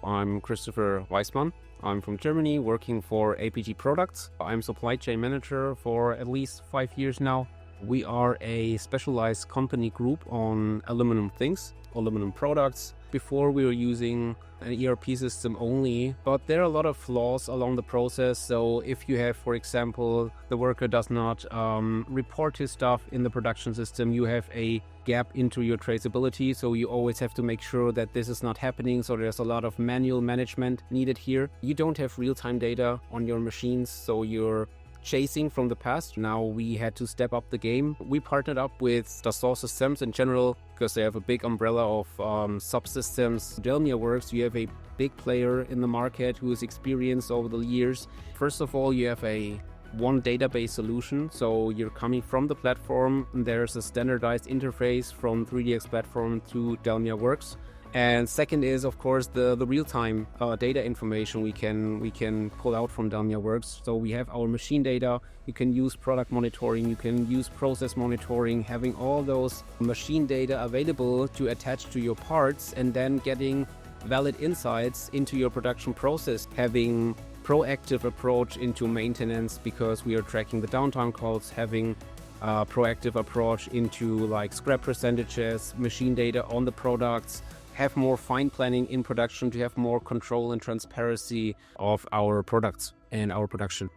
I'm Christopher Weismann. I'm from Germany, working for APT Products. I'm supply chain manager for at least 5 years now. We are a specialized company group on aluminum things, aluminum products. Before we were using an ERP system only, but there are a lot of flaws along the process. So if you have, for example, the worker does not report his stuff in the production system, you have a gap into your traceability. So you always have to make sure that this is not happening. So there's a lot of manual management needed here. You don't have real-time data on your machines, so you're chasing from the past. Now we had to step up the game. We partnered up with Dassault Systèmes in general because they have a big umbrella of subsystems. DELMIAWorks, you have a big player in the market who is experienced over the years. First of all, you have one database solution. So you're coming from the platform. There's a standardized interface from 3DX platform to DELMIAWorks. And second is, of course, the real-time data information we can pull out from DELMIAWorks. So we have our machine data. You can use product monitoring. You can use process monitoring. Having all those machine data available to attach to your parts, and then getting valid insights into your production process. Having proactive approach into maintenance because we are tracking the downtime calls. Having proactive approach into like scrap percentages, machine data on the products. Have more fine planning in production to have more control and transparency of our products and our production.